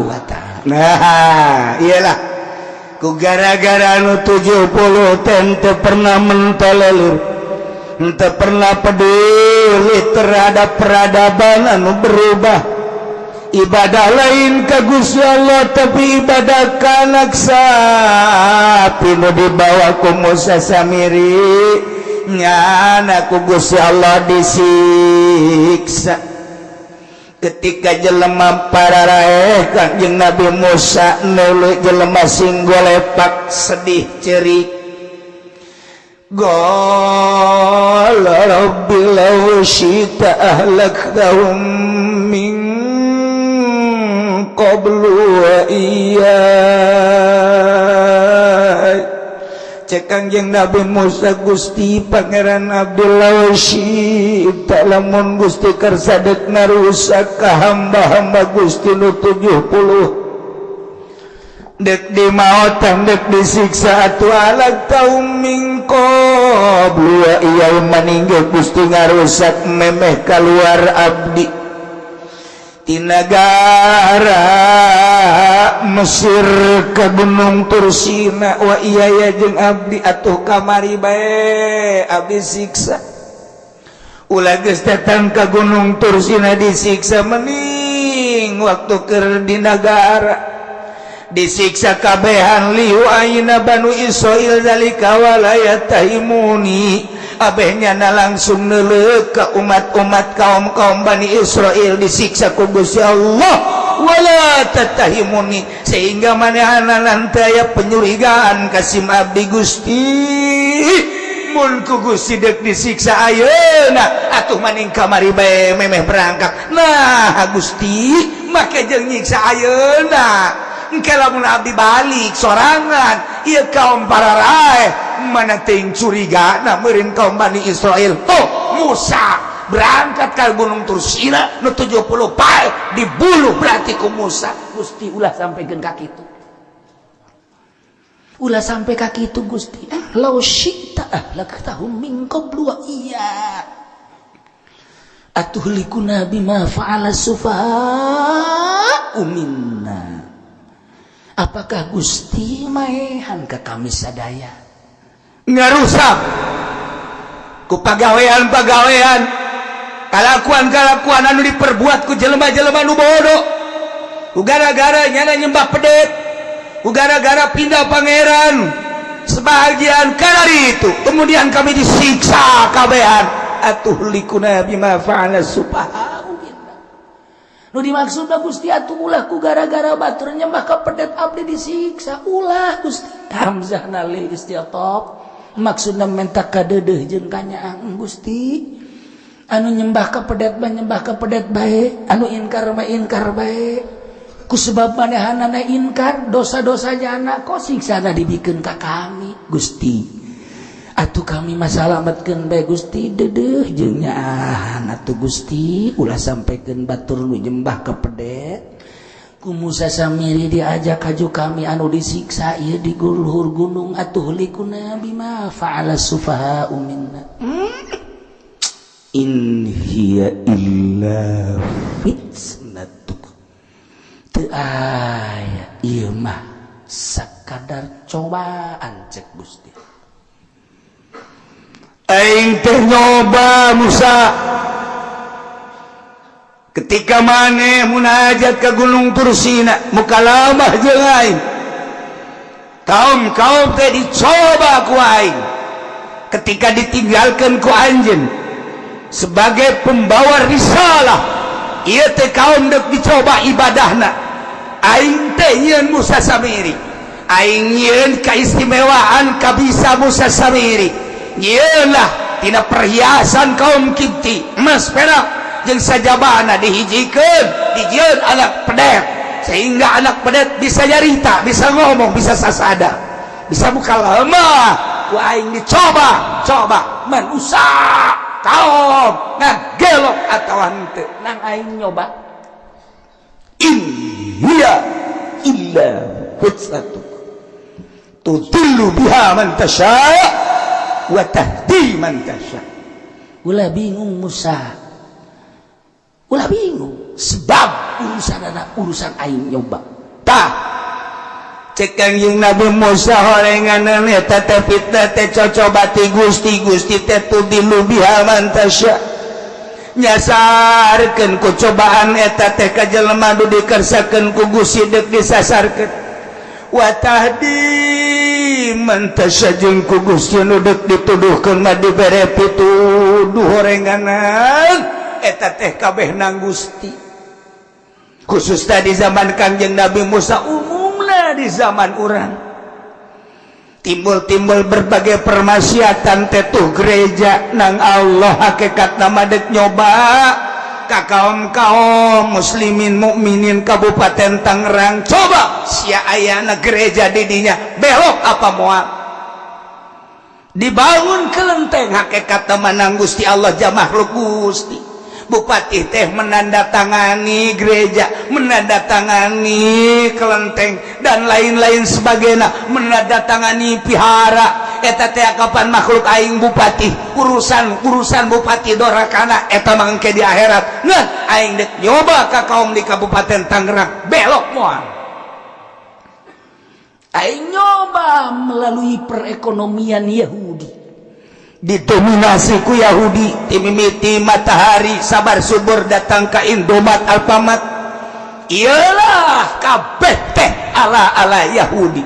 wa ta'ala. Nah iyalah ku gara-gara nu 70 teu pernah mentolol, teu pernah peduli terhadap peradaban anu berubah. Ibadah lain ka Gusti Allah tapi ibadah kanak sapi nu dibawa ku Musa Samiri nyana ku Gusti Allah disiksa ketika jelema pararaeh Kanjeng Nabi Musa nuluy jelema sing golepak sedih cerik qala rabbi law syi'ta ahlaktahum min qablu wa iyai. Cek Kanjeng Nabi Musa Gusti Pangeran Abdullah Syita lamun Gusti kersa dek narusak ka hamba-hamba Gusti nu 70 dek di maotan dek disiksa atuh alag taum min qablu wa iyai maninggal Gusti ngarusak memeh keluar abdi di negara Mesir ke Gunung Tursina wa iya jeung abdi atuh kamari bae abdi siksa ulah geus datang ke Gunung Tursina disiksa mending waktu keur di negara disiksa kabehan liu aina Banu Israil zalika walayatahimuni abehnya langsung neuleuh ka umat-umat kaum-kaum Bani Israil disiksa ku Gusti Allah wala tatahimuni sehingga manehna nanti aya penyurigaan kasim abdi Gusti mun ku Gusti dek disiksa ayeuna atuh maning kamari bae memeh berangkat nah Gusti make jeung nyiksa ayeuna engke lamun abdi balik sorangan ieu kaum pararaeh mana teuing curigana meureun kaum Bani Israil tuh Musa berangkat ke Gunung Tursina nu 70 pae dibuluh berarti ku Musa Gusti ulah sampeikeun ka kitu ulah sampai ka kitu Gusti law syi'ta ahlaktahum min qablu wa iya atuhlikuna bima fa'ala sufaha minna. Apakah Gusti maehan ka kami sadaya ngarusak ku pagawean-pagawean kalakuan-kalakuan anu diperbuat ku jelema-jelema nu bodoh ku gara-gara nyana nyembah pedet ku gara-gara pindah pangeran sebahagian kana itu kemudian kami disiksa kabehan atuh likuna bima fa'ala sufaha nu dimaksudna Gusti atuh ulah ku gara-gara batur nyembah ka pedet abdi disiksa ulah Gusti hamzah nalil istiatab maksudna menta kadeudeuh jeung kanyaang Gusti anu nyembah ka pedet bae anu inkar mah inkar bae ku sebab manehanana inkar dosa-dosa jana kok siksana dibikeun ka kami Gusti atuh kami masalametkeun bae Gusti deudeuh jeung nyaahan atuh Gusti ulah sampekeun batur nu nyembah ka pedet ku Musa Samiri diajak kaju kami anu disiksa ieu di luhur gunung atuh likuna bima fa'ala sufaha minna in hiya illa fitnatuk teu aya ieu mah sakadar cobaan cek Gusti aing teh nyoba Musa ketika maneh munajat ke Gunung Tursina mukalamah jeung aing kaum-kaum teh dicoba ku aing ketika ditinggalkeun ku anjeun sebagai pembawa risalah ieu teh kaum deuk dicoba ibadahna aing teh nyieun Musa Samiri aing nyieun kaistimewaan kabisa Musa Samiri nyelah tina perhiasan kaum Kipti emas perak jeung sajabana dihijikeun dijieun anak pedet sehingga anak pedet bisa nyarita bisa ngomong bisa sasada bisa mukalamah ku aing dicoba manusia kaum ngagelok atawa henteu nang aing nyoba in hiya illa fitnatuk tudillu biha man tasya' wa tahdi man tasya. Ulah bingung Musa ulah bingung sebab sadana urusan aing nyoba tah cek Kangjeng Nabi Musa horenganan eta teh fitnah teh cocoba ti Gusti teh tudilu biha man tasya nyasarkeun ku cobaan eta teh ka jelema nu dikersakeun ku Gusti deuk disasarkeun wa tahdi man tasya jeung ku Gusti nu deuk dituduhkeun mah dibere pituduh horenganan eta teh kabeh nang Gusti khususnya di zaman Kangjeng Nabi Musa umumna di zaman urang timbul berbagai permaksiatan tetuh gereja nang Allah hakikat nama dek nyoba ka kaum muslimin mukminin Kabupaten Tangerang coba sia ayana gereja didinya belok apa moal dibangun kelenteng hakikat nama nang Gusti Allah jamaah makhluk Gusti Bupati teh menandatangani gereja, menandatangani kelenteng dan lain-lain sebagainya, menandatangani pihara. Eta teh kapan makhluk aing bupati urusan bupati dorakana eta mangke di akhirat. Nah, aing dek nyoba ka kaum di Kabupaten Tangerang belok moal. Aing nyoba melalui perekonomian Yahudi. Didominasi ku Yahudi timimiti matahari sabar subur datang ke Indomaret Alfamart iyalah kabeh teh ala Yahudi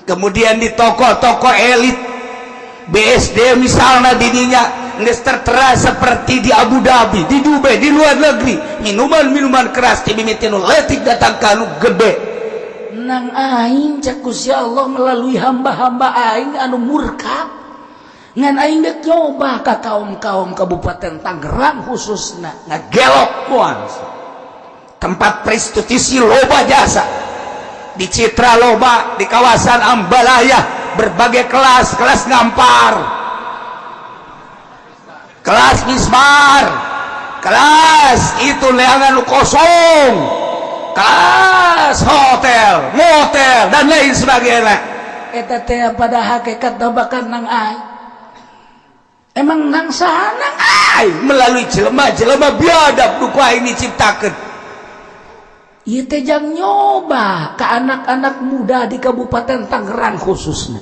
kemudian di toko-toko elit BSD misalnya didinya geus tertera seperti di Abu Dhabi di Dubai di luar negeri minuman keras timimiti nu leutik datang ka anu gede nang aing cak Gusti Allah melalui hamba-hamba aing anu murka ngan aing dek nyoba ka kaum-kaum Kabupaten Tangerang khususna ngagelok moal tempat prostitusi loba jasa di Citra loba di kawasan Ambalaya berbagai kelas ngampar kelas mismar kelas itu leangan kosong kelas hotel motel dan lain sebagainya eta teh pada hakikat babakan nang aing emang nang sana melalui jelema biadab nu ku aing diciptakeun ieu teh jang nyoba ka anak-anak muda di Kabupaten Tangerang khususnya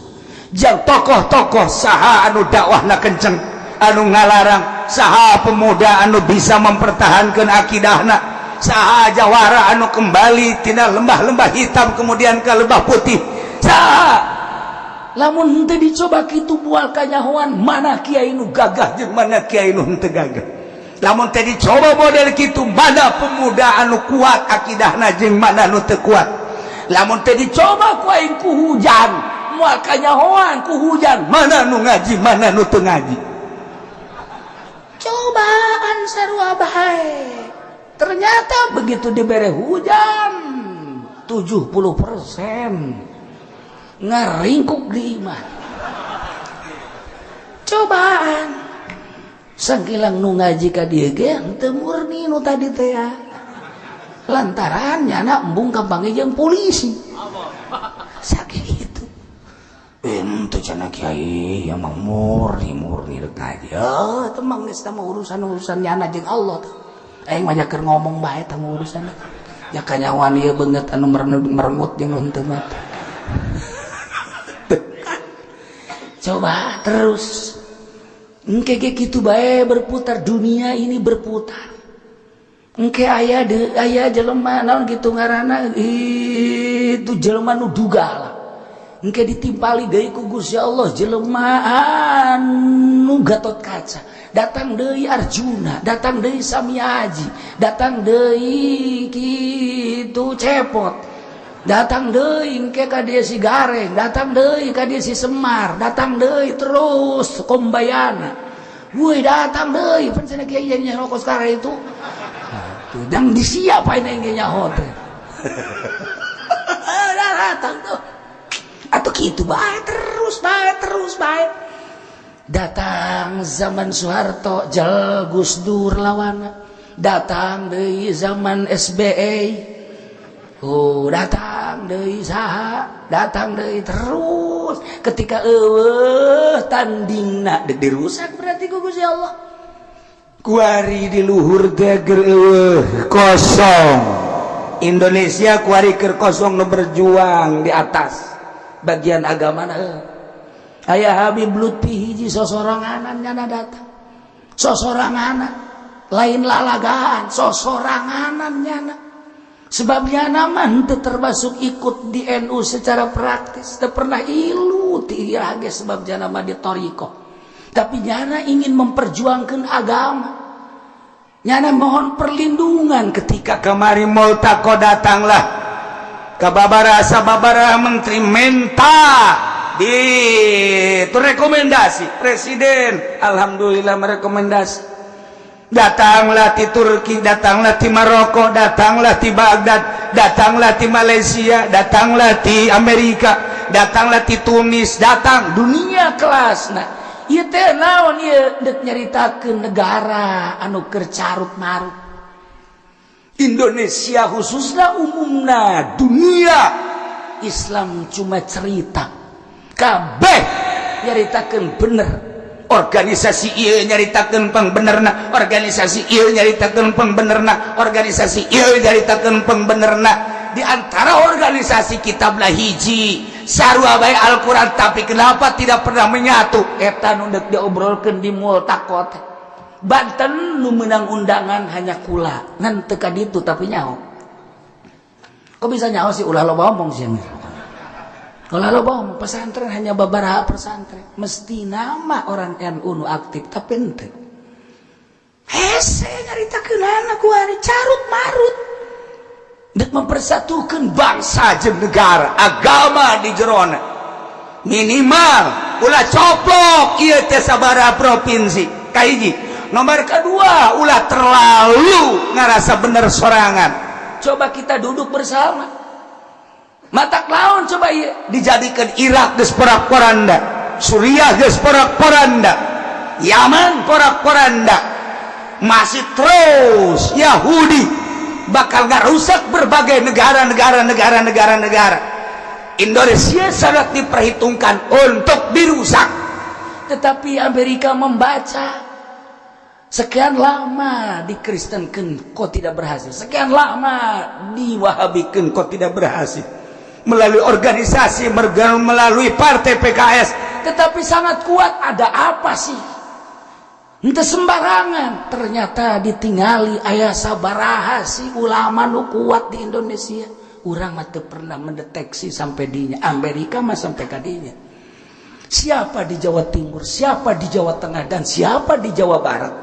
jang tokoh-tokoh saha anu dakwahna kenceng anu ngalarang saha pemuda anu bisa mempertahankan akidahna saha jawara anu kembali tina lembah-lembah hitam kemudian ke lembah putih saha lamun henteu dicoba kitu bual kanyahoan mana kiai nu gagah jeung mana kiai nu henteu gagah lamun teh dicoba model kitu mana pemuda anu kuat akidahna jeung mana nu teu kuat lamun teh dicoba ku aing ku hujan moal kanyahoan ku hujan mana nu ngaji mana nu teu ngaji cobaan sarua bae ternyata begitu dibere hujan 70% ngaringkuk di iman cobaan sangkilang nu ngaji ka dieu ge teu murni nu tadi teh lantaran nyana embung kampange jeung polisi sakitu teu cenah kiai yang murni rek ngaji teu mah geus teh urusan nyana jeung Allah aing mah keur ngomong bae teh urusan ya kanyawan ieu beungeut anu merengut jeung henteu mah coba terus engke gitu bae berputar dunia ini berputar engke aya jelema naon kitu ngaranna itu jelema nu dugal engke ditimpali deui ku Gusti Allah jelema anu Gatot Kaca datang deui Arjuna datang deui Samyaji datang deui kitu Cepot datang deui engke ka dieu si Gareng datang deui ka dieu si Semar datang deui terus Kombayana woi datang deui pan cenah kiai yang nyaho sekarang itu dan disiap aing ge nyaho teh datang tuh atuh kitu bae terus bae datang zaman Soeharto jel Gus Dur lawana datang deui zaman SBY datang deui saha datang deui terus ketika tandingna deuk dirusak berarti ku Gusti Allah kuari di luhur teh kosong Indonesia kuari keur kosong nu berjuang di atas bagian agama aya Habib Lutfi hiji sosoranganan nyana datang sosoranganan lain lalagaan sosoranganan nyana sebab nyana mah teu termasuk ikut di NU secara praktis teu pernah ilu ti ieu ge sebab nyana mah di thariqah tapi nyana ingin memperjuangkan agama nyana mohon perlindungan ketika kemari multaqo datanglah sababaraha menteri minta itu rekomendasi presiden alhamdulillah merekomendasi datanglah di Turki datanglah di Maroko datanglah di Baghdad datanglah di Malaysia datanglah di Amerika datanglah di Tunis datang dunia kelas nah ieu teh naon ieu dek nyaritakeun negara anu keur carut marut Indonesia khususnya umumna dunia Islam cuma cerita kabeh nyaritakeun bener organisasi ieu nyaritakeun pangbenerna organisasi ieu nyaritakeun pangbenerna organisasi ieu nyaritakeun pangbenerna di antara organisasi kitablah hiji sarua bae Al-Qur'an tapi kenapa tidak pernah menyatu eta nu deuk diobrolkeun di multaqo Banten nu menang undangan hanya kula ngan teu ka ditu tapi nyaho kok bisa nyaho sih ulah loba omong sih ulah loba omong pesantren hanya babaraha pesantren mesti nama orang NU nu aktif tapi henteu hese nyaritakeun anak kuari carut marut dek mempersatukeun bangsa jeung negara agama di jerona minimal ulah coplok ieu teh sabaraha provinsi kahiji nomor kedua ulah terlalu ngerasa bener sorangan coba kita duduk bersama mata laun coba iya dijadikan Irak geus porak-poranda Suriah geus porak-poranda Yaman porak-poranda masih terus Yahudi bakal ngarusak berbagai negara Indonesia sangat diperhitungkan untuk dirusak tetapi Amerika membaca sekian lama dikristenkeun kok tidak berhasil sekian lama diwahabikeun kok tidak berhasil melalui organisasi melalui partai PKS tetapi sangat kuat ada apa sih henteu sembarangan ternyata ditinggali aya sabaraha si ulama nu kuat di Indonesia urang mah teu pernah mendeteksi sampai dinya Amerika mah sampai ka dinya siapa di Jawa Timur siapa di Jawa Tengah dan siapa di Jawa Barat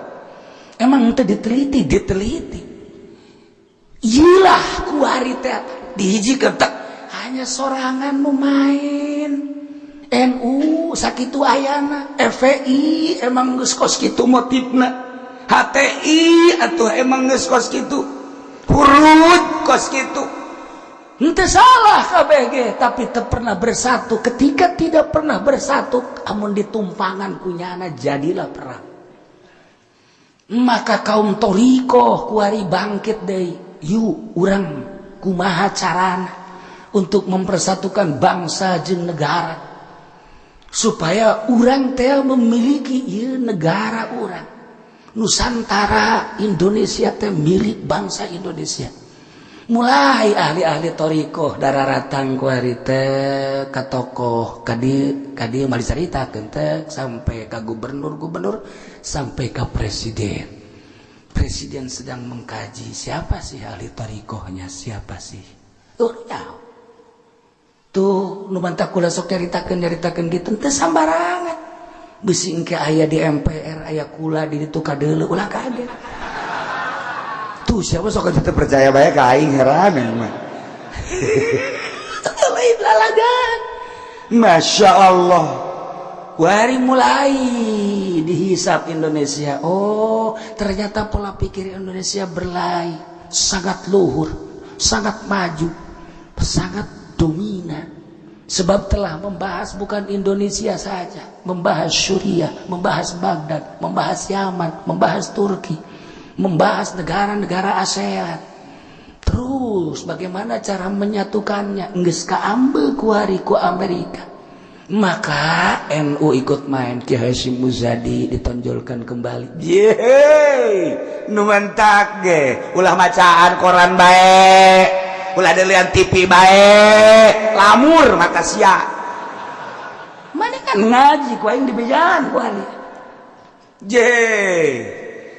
emang itu diteliti iyalah kuari teh dihiji ketek hanya sorangan nu main NU sakitu ayana FPI emang geus kos kitu motifna HTI atuh emang geus kos kitu Hurud kos kitu henteu salah kabeh ge tapi teu pernah bersatu ketika tidak pernah bersatu amun ditumpangan kunyana jadilah perang maka kaum thariqah kuari bangkit deui yuk urang kumaha carana untuk mempersatukan bangsa jeung negara supaya urang teh memiliki ieu negara urang Nusantara Indonesia teh milik bangsa Indonesia mulai ahli-ahli thariqah dararatang kuari teh ka tokoh ka dieu mah dicaritakeun teh sampai ka gubernur sampai ke presiden sedang mengkaji siapa sih ahli thariqahnya siapa sih tuh nu mantap kula sok nyaritakeun gitu teu sambarangan beusi engke aya di MPR aya kula di ditu kadeuleu ulah kaget tuh siapa sok teu percaya bae ka aing heran mah lain lalagan Masya Allah wari mulai dihisap Indonesia oh ternyata pola pikir Indonesia berlai sangat luhur sangat maju sangat dominan sebab telah membahas bukan Indonesia saja membahas Suriah membahas Baghdad membahas Yaman membahas Turki membahas negara-negara ASEAN terus bagaimana cara menyatukannya geus kaambeul kuari ku Amerika maka NU ikut main Ki Hasyim Muzadi ditonjolkan kembali yeay nu mentak ge ulah macaan koran bae ulah dilihat TV bae lamur mata sia mana kan ngaji ku aing dibejalan ku ali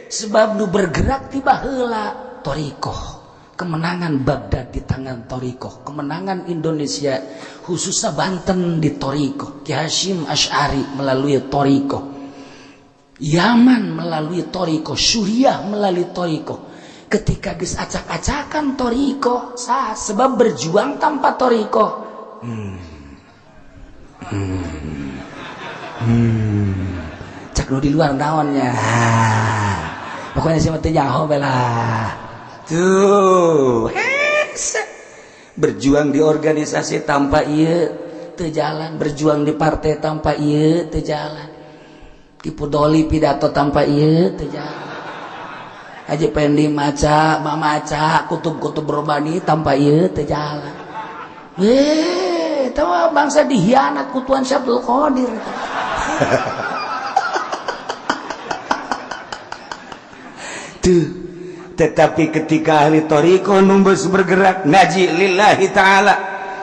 sebab nu bergerak ti baheula thariqah kemenangan Baghdad di tangan thariqah kemenangan Indonesia khususnya Banten di thariqah Ki Hasyim Asy'ari melalui thariqah Yaman melalui thariqah Suriah melalui thariqah ketika geus acak-acakan thariqah sah sebab berjuang tanpa thariqah cak nu di luar naonnya pokoknya sih mati nyaho belah tuh berjuang di organisasi tanpa ieu teu jalan berjuang di partai tanpa ieu teu jalan tipu doli pidato tanpa ieu teu jalan Haji Pendi maca, mamaca, kutub-kutub robani tanpa ieu teu jalan. Tahu bangsa dihianat ku Tuan Syabdul Qadir. Tuh, tetapi ketika ahli thariqah numbus bergerak ngaji lillahi taala,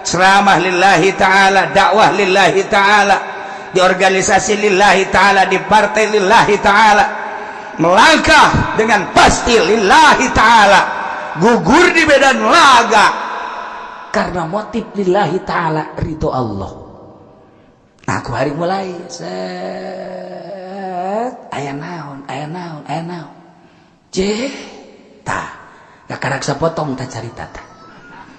ceramah lillahi taala, dakwah lillahi taala, di organisasi lillahi taala, di partai lillahi taala. Melangkah dengan pasti lillahi ta'ala gugur di medan laga karena motif lillahi ta'ala ridho Allah. Nah aku hari mulai aya naon tah gak karak sapotong tak carita tah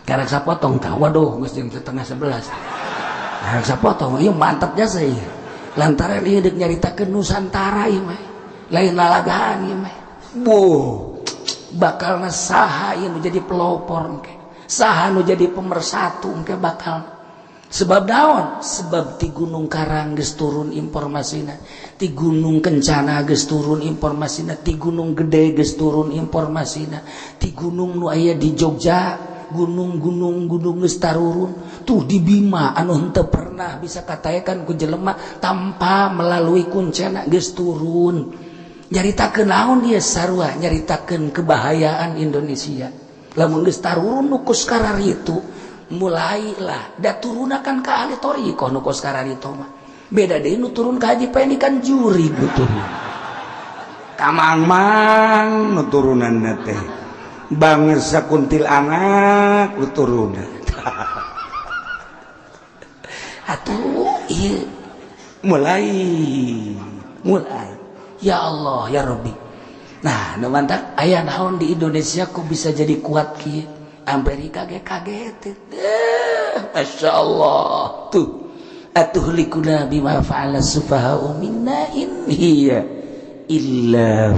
karak sapotong tah waduh geus jam 10:30 karak sapotong ieu mantap jasa ieu lantaran ieu deuk nyaritakeun Nusantara ieu mah lain lalagaan ieu mah bakal saha ieu nu jadi pelopor engke saha nu jadi pemersatu engke bakal sebab naon sebab ti Gunung Karang geus turun informasina ti Gunung Kencana geus turun informasina ti Gunung Gede geus turun informasina ti gunung nu aya di Jogja gunung geus tarurun tuh di Bima anu henteu pernah bisa kataekan ku jelema tanpa melalui kuncena geus turun. Nyaritakeun naon dia sarua nyaritakeun kebahayaan Indonesia lamun geus tarurun nu kus kararitu mulailah da turunakan ka ahli thariqah nu kus kararitu mah beda deui nu turun ka Haji Pendi kan juri betul kamang nu turunanna teh bangsa kuntil anak nu turunan atuh ieu mulai ya Allah ya Rabbi. Nah nu mantap aya naon di Indonesia kok bisa jadi kuat kieu Amerika ge kaget Masya Allah tuh atuhlikuna bima fa'ala sufaha'u minna in hiya illa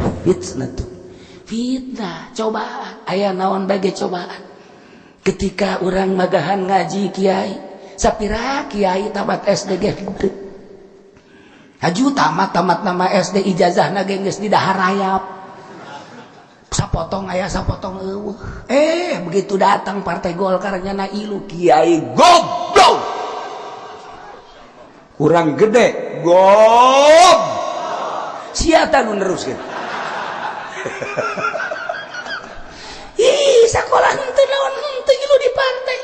fitnah cobaan aya naon bage cobaan ketika orang magahan ngaji kiai sapira kiai tamat SD ge haju tamat nama SD ijazahna ge geus di dahar rayap sapotong aya sapotong eueuh begitu datang partai Golkar nya ilu kiai goblok kurang gede gob sia ta nu neruskeun sakola henteu naon henteu ilu di partai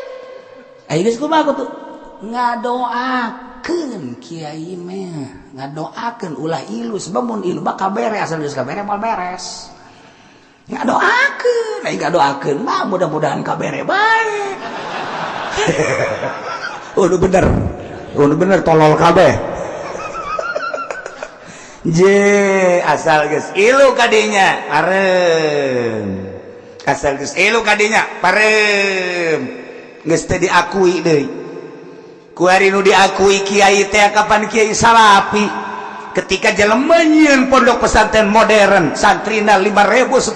aya geus kumaha tuh ngadoakeun kiai mah ngadoakeun ulah ilu sebab mun ilu bakal beres asal geus kabere moal beres ngadoakeun aing ngadoakeun mah mudah-mudahan kabere bae udah bener tolol kabeh asal geus ilu kadinya parem asal geus ilu kadinya parem geus teu diakui deui ku ari nu diakui kiai teh kapan kiai salapi ketika jelema nyieun pondok pesantren modern santrina 5.000 10.000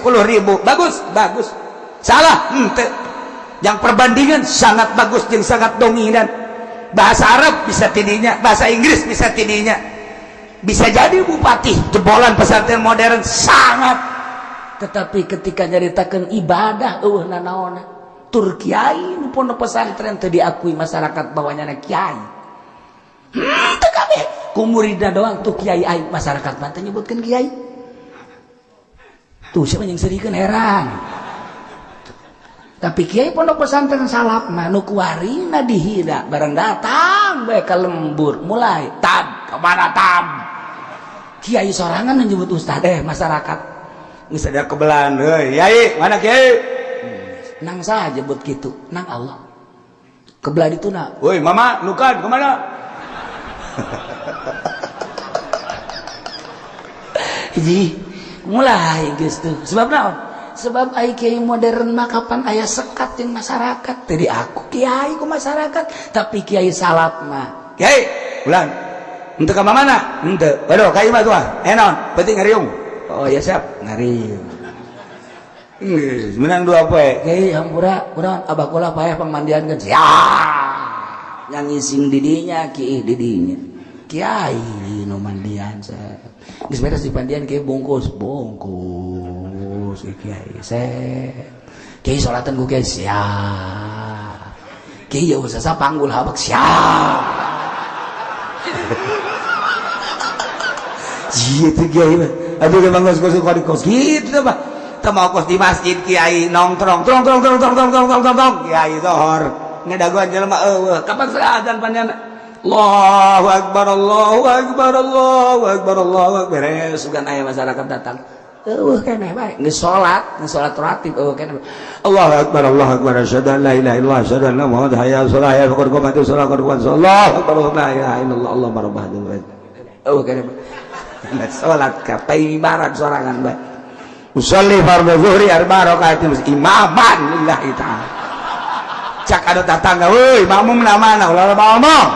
bagus salah henteu yang perbandingan sangat bagus jeung sangat dominan bahasa Arab bisa tidinya bahasa Inggris bisa tidinya bisa jadi bupati jebolan pesantren modern sangat tetapi ketika nyaritakeun ibadah nanaona tur kiai nu pondok pesantren teu diakui masyarakat bawahnya kiai teu kabeh ku muridna doang tuh kiai aing masyarakat mah teu nyebutkeun kiai tuh siapa yang serikeun heran Tapi kiai pondok pesantren salap mah nu kuarina dihina bareng datang bae ka lembur mulai tab kemana tab kiai sorangan nyebut ustad masyarakat geus ada kebelan heuy yai mana kiai nang saja jebut kitu nang Allah kebelah dituna woi mama nukan kemana jadi mulai geus tuh sebab naon sebab ai kiai modern mah kapan aya sekat jeung masyarakat tadi aku kiai ku masyarakat tapi kiai salap mah kiai ulang henteu ka mana henteu bado ka imah tuh naon penting ngariung oh ya siap ngariung geus menang dua poe kiai hampura kunaon abah kula paeh pangmandiankeun siap yang ising didinya kiai didinya kiai nu mandian saya geus beres di pandian kiai bungkus kiai kiai salatan ku kiai siap kiai ya usah panggul habak siap gitu kiai mah aduh ke bangos di kos gitu mah teu mau kos di masjid kiai nongkrong trong kiai zohor ngadaguan jelema eueuh kapan azan panjang Allahu akbar Allahu akbar Allahu akbar Allahu akbar sugan aya masyarakat datang keneh bae geus salat ratib keneh Allahu akbar asyhadu an la ilaha illallah asyhadu anna muhammadar hayya 'alas shalah hayya 'alal qomati shalah qad qad Allahu akbar la ilaha illallah Allahu rabbana keneh salat ka ibarat sorangan bae usolli fardhu zuhri arba'a rakaat imaman lillahi ta'ala cak ada tetangga weuy makmum mana ulah ngomong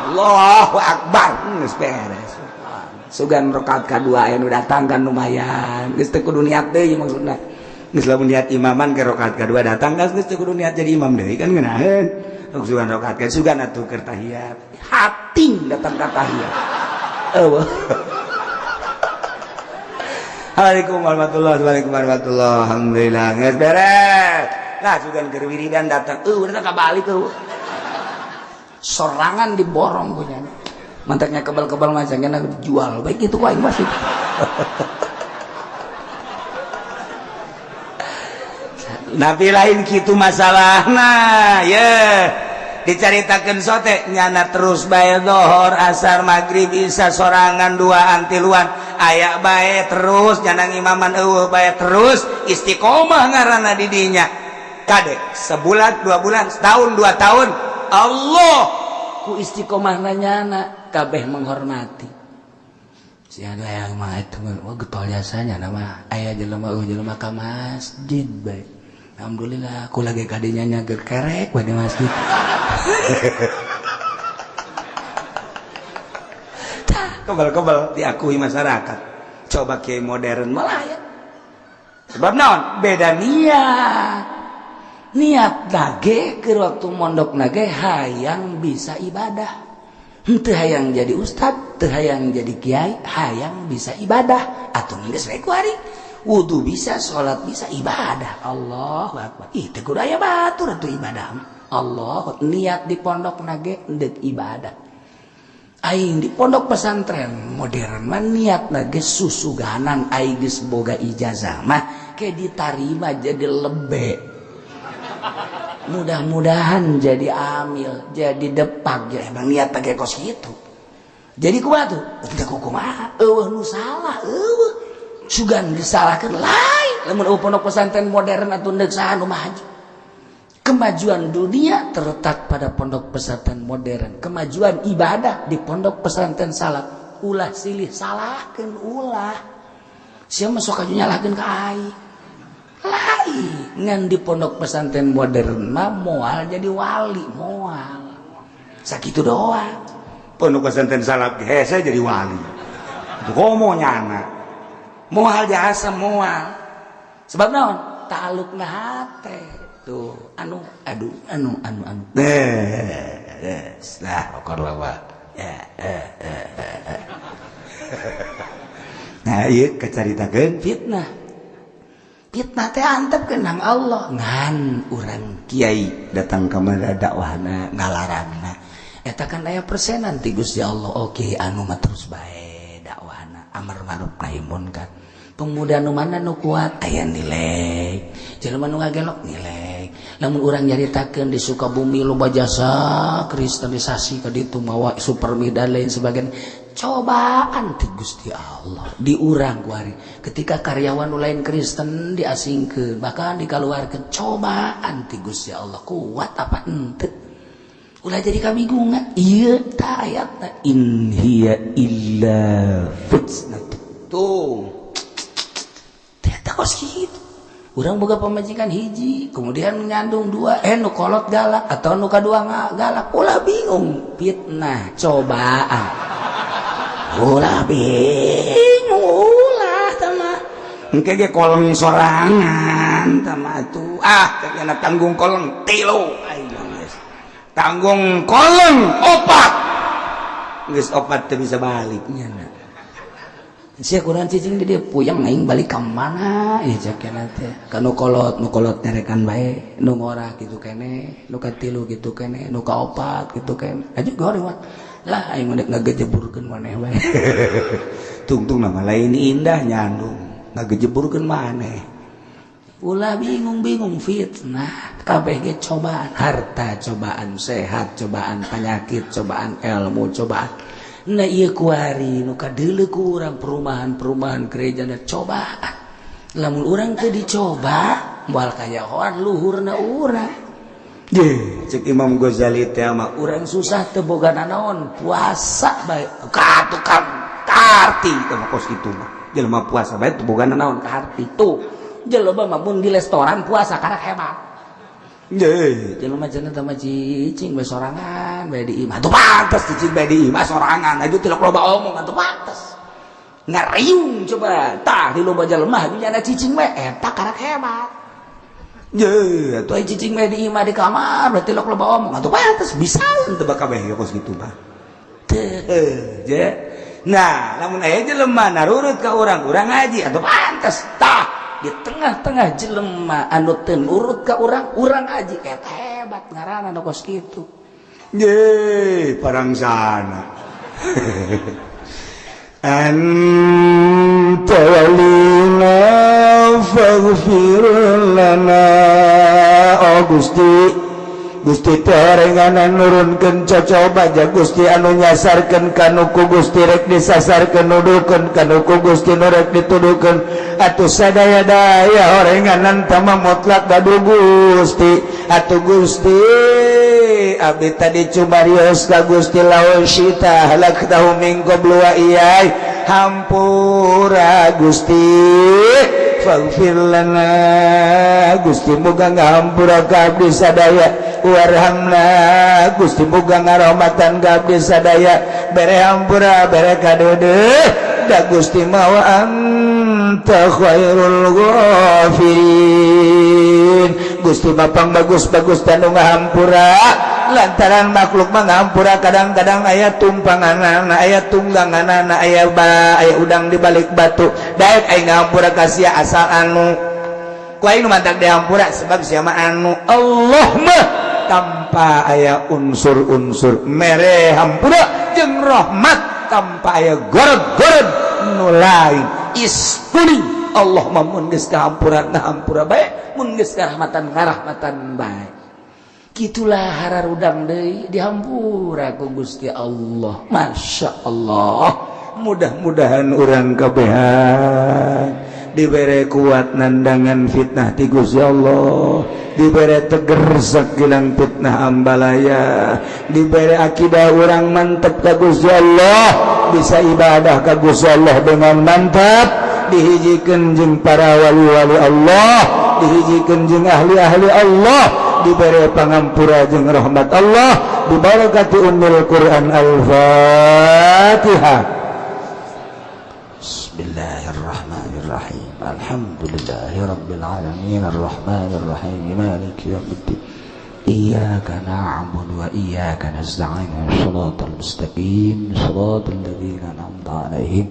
Allahu akbar geus beres sugan rakaat kadua aya nu datang kan lumayan geus teu kudu niat deui maksudna geus lamun niat imaman ke rakaat kadua datang geus teu kudu niat jadi imam deui kan ngeunaheun sugan rakaat ka sugan atuh keur tahiyat hating datang ka tahiyat eueuh Assalamualaikum warahmatullahi alhamdulillah geus beres nah sugan keur wiridan datang datang ka balik sorangan diborong punya mantaknya kebal-kebal macamnya dijual baik itu kok masih tapi lain gitu masalahna ya dicaritakeun sote nyana terus bae zuhur asar maghrib isya sorangan duaan tiluan aya bae terus nyana imaman eueuh bae terus istiqomah ngaranna di dinya kade sebulan 2 bulan setahun 2 tahun Allah ku istiqomah nanyana kabeh menghormati siapa yang mah itu getol jasanya nama aya jelema ka masjid bae alhamdulillah ku lagi kadinya nyager kerek bae di masjid kebal-kebal diakui masyarakat coba kiai modern malah ya sebab naon beda niat nage ke waktu mondok nage hayang bisa ibadah henteu hayang jadi ustad teu hayang jadi kiai hayang bisa ibadah atuh geus bae kuari wudu bisa salat bisa ibadah Allahu akbar teh kudu aya batur atuh ibadah Allah niat di pondok nage endek ibadah aing di pondok pesantren modern mah niat nage susuganan aing geus boga ijazah mah ke ditarima jadi lebe mudah-mudahan jadi amil jadi depak ya emang niat pakai kos gitu jadi kumaha tuh udah kumaha eueuh nu salah eueuh sugan disalahkeun lain lamun pondok pesantren modern atuh deuk saha nu maju kemajuan dunia terletak pada pondok pesantren modern kemajuan ibadah di pondok pesantren salaf ulah silih salahkeun ulah sia mah sok aju nyalahkeun ka aing lain ngan di pondok pesantren modern mah moal jadi wali moal sakitu doang pondok pesantren salaf hese jadi wali komo nyana moal jasa moal sebab naon talukna hate tuh anu lah pokoknya lah nah iya kecaritakeun fitnah teh antep kenang Allah ngan urang kiai datang ke mana dakwahna ngalarangna eta kan aya persenan ti Gusti Allah oke anu mah terus bae dakwahna amar ma'ruf nahi munkar pemuda nu mana nu kuat aya nilai jelema nu ngagelok nilai Namun orang nyaritakeun di Sukabumi loba jasa kristenisasi ka ditu mawa supermi dan lain sebagainya. Cobaan ti Gusti Allah di urang kuari. Ketika karyawan lain Kristen diasingkeun, bahkan dikaluarkeun cobaan ti Gusti Allah. Kuat apa henteu? Ulah jadi kabingungan. Ieu ta ayatna in hiya illa fitnah. Tuh. Ternyata kos kitu. Urang boga pamajikan hiji, kemudian nyandung dua, nu kolot galak atau nu kadua galak. Ulah bingung, fitnah, cobaan. Ulah bingung, ulah tama. Engke ge kolong sorangan tama atuh. Kayana tanggung kolong 3. Ayo geus. Tanggung kolong 4. Geus 4 teu bisa balik nya. Sia kurang cicing di dia puyeng aing balik ka mana ieu jakena teh. Ka nu kolot nyarekan bae, nu ngora kitu keneh, nu katilu kitu keneh, nu kaopat kitu keneh. Aju goreng mah. Lah aing mah ngagejeburkeun maneh bae. Tungtung nama lain indah nyandung, ngagejeburkeun maneh. Ulah bingung-bingung fitnah, kabeh ge cobaan, harta cobaan, sehat cobaan, penyakit cobaan, ilmu cobaan. Nah iya kuari nu kadeuleu ku urang perumahan gereja na cobaan. Lamun urang teu dicoba moal kayahoan luhurna urang. Cek Imam Ghazali teh mah urang susah teu boga nanaon puasa bae ka tukang karti teh mah kos kitu mah. Jelema puasa bae teu boga nanaon ka harti tuh. Jelema mah mun di restoran puasa karek hebat. Jelema cenah teh mah cicing bae sorangan bae di imah. Atuh pantes cicing bae di imah sorangan. Aju teu loba omong atuh pantes. Ngariung coba. Tah di loba jelema nya cicing bae eta karek hebat. Atuh ai cicing bae di imah di kamar berarti loba omong atuh pantes bisa teu bakabeh kos kitu mah. Teu. Nah, lamun aya jelema narurut ka urang ngaji atuh pantes. Tah di tengah-tengah jelema anu teu nurut ka urang aji eta hebat ngaranna nu kos kitu. Parangsana. Anta walina faghfir lana. Oh Gusti terenganan nurunkeun cocoba ja Gusti anu nyasarkeun kanu ku Gusti rek disasarkeun nuduhkeun kanu ku Gusti nu rek dituduhkeun atuh sadaya-daya orenganan tama mutlak gaduh Gusti atuh Gusti abdi tadi cumarios ka Gusti lawan syita halak tahu min qablu wa iyai hampura Gusti faghfir lana Gusti muga ngahampura ka abdi sadaya warhamna Gusti muga ngarahmatan ka abdi sadaya bere hampura bere kadeudeuh da Gusti mawa anta khairul ghafirin Gusti mapang bagus-bagus tanu ngahampura lantaran makhluk mah ngahampura kadang-kadang aya tumpanganana aya tungganganana aya udang di balik batu daek aya ngahampura ka sia asal anu ku aya nu mantak dihampura sebab sia mah anu Allah mah tanpa aya unsur-unsur mere hampura jeung rahmat tanpa aya gorod-gorod nu lain iskuni Allah mah mun geus kahampura ngahampura bae mun geus karahmatan ngarahmatan bae. Kitulah hararudang deui dihampura ku Gusti Allah. Masya Allah. Mudah-mudahan urang kabehan dibere kuat nandangan fitnah ti Gusti Allah, dibere teger sakilang fitnah ambalaya, dibere akidah urang mantep ka Gusti Allah, bisa ibadah ka Gusti Allah dengan mantap, dihijikeun jeung para wali-wali Allah, dihijikeun jeung ahli-ahli Allah, diberi pangampura jeung rahmat Allah bi barakati ummul Quran Al-Fatihah. Bismillahirrahmanirrahim. Alhamdulillahirabbil alamin arrahmanir rahim maliki yaumiddin. Iyyaka na'budu wa iyyaka nasta'in. Shiratal mustaqim shiratal ladzina an'amta 'alaihim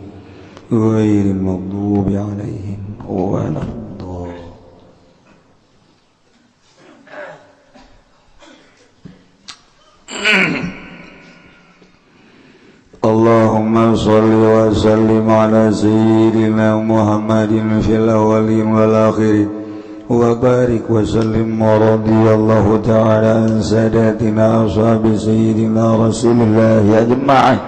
ghairil maghdubi 'alaihim waladdallin. Allahumma sholli wa sallim ala sayyidina Muhammadin fil awwalin wal akhirin wa barik wa sallim wa radiyallahu ta'ala an sadatina ashabi sayyidina Rasulullah ajma'in.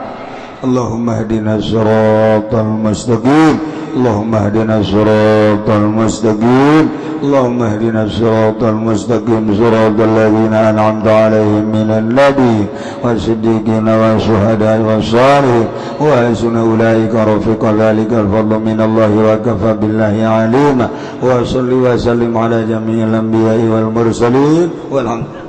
Allahumma hdina siratal mustaqim. اللهم اهدنا الصراط المستقيم اللهم اهدنا الصراط المستقيم صراط الذين أنعمت عليهم من النبي والصديقين والشهداء والصالحين وحسن أولئك رفيقا ذلك الفضل من الله وكفى بالله عليما وصل وسلم على جميع الأنبياء والمرسلين والحمد